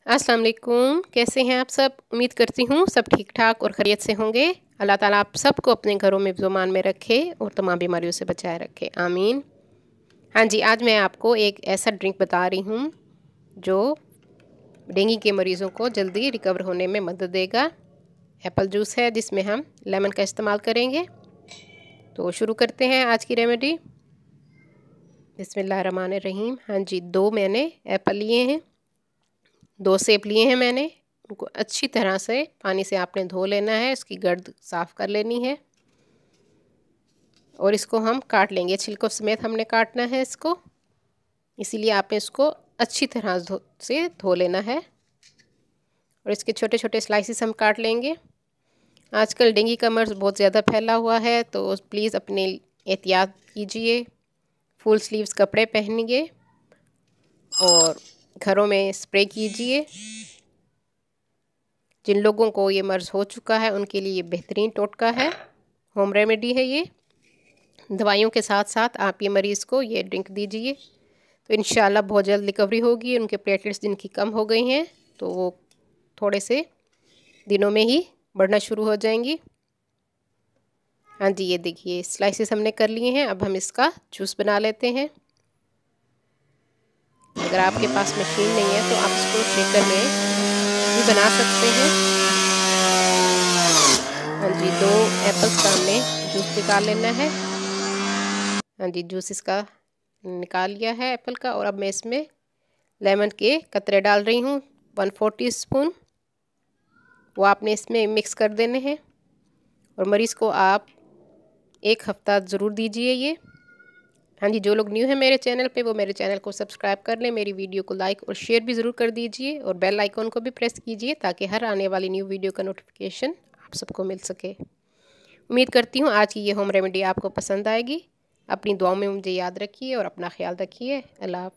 अस्सलाम वालेकुम, कैसे हैं आप सब। उम्मीद करती हूँ सब ठीक ठाक और खैरियत से होंगे। अल्लाह ताला आप सबको अपने घरों में ज़ुमान में रखे और तमाम बीमारियों से बचाए रखे, आमीन। हाँ जी, आज मैं आपको एक ऐसा ड्रिंक बता रही हूँ जो डेंगू के मरीज़ों को जल्दी रिकवर होने में मदद देगा। एप्पल जूस है जिसमें हम लेमन का इस्तेमाल करेंगे। तो शुरू करते हैं आज की रेमेडी। बिस्मिल्लाहिर्रहमानिर्रहीम। हाँ जी, 2 मैंने एप्पल लिए हैं, 2 सेब लिए हैं मैंने। उनको अच्छी तरह से पानी से आपने धो लेना है, इसकी गर्द साफ़ कर लेनी है और इसको हम काट लेंगे। छिलकों समेत हमने काटना है इसको, इसीलिए आपने इसको अच्छी तरह से धो लेना है और इसके छोटे छोटे स्लाइसिस हम काट लेंगे। आजकल डेंगू का मर्ज़ बहुत ज़्यादा फैला हुआ है, तो प्लीज़ अपने एहतियात कीजिए। फुल स्लीव्स कपड़े पहनिए और घरों में स्प्रे कीजिए। जिन लोगों को ये मर्ज़ हो चुका है उनके लिए बेहतरीन टोटका है, होम रेमेडी है ये। दवाइयों के साथ साथ आप ये मरीज़ को ये ड्रिंक दीजिए तो इंशाल्लाह बहुत जल्द रिकवरी होगी। उनके प्लेटलेट्स जिनकी कम हो गई हैं तो वो थोड़े से दिनों में ही बढ़ना शुरू हो जाएंगी। हाँ जी, ये देखिए स्लाइसेस हमने कर लिए हैं। अब हम इसका जूस बना लेते हैं। अगर आपके पास मशीन नहीं है तो आप इसको शेकर में भी बना सकते हैं। हाँ जी, 2 एप्पल्स का हमने जूस निकाल लेना है। हाँ जी, जूस इसका निकाल लिया है एप्पल का और अब मैं इसमें लेमन के कतरे डाल रही हूँ 1/4 टीस्पून। वो आपने इसमें मिक्स कर देने हैं और मरीज़ को आप 1 हफ़्ता ज़रूर दीजिए ये। हाँ जी, जो लोग न्यू हैं मेरे चैनल पे वो मेरे चैनल को सब्सक्राइब कर लें, मेरी वीडियो को लाइक और शेयर भी ज़रूर कर दीजिए और बेल आइकॉन को भी प्रेस कीजिए ताकि हर आने वाली न्यू वीडियो का नोटिफिकेशन आप सबको मिल सके। उम्मीद करती हूँ आज की ये होम रेमेडी आपको पसंद आएगी। अपनी दुआओं में मुझे याद रखिए और अपना ख्याल रखिए। अल्लाह।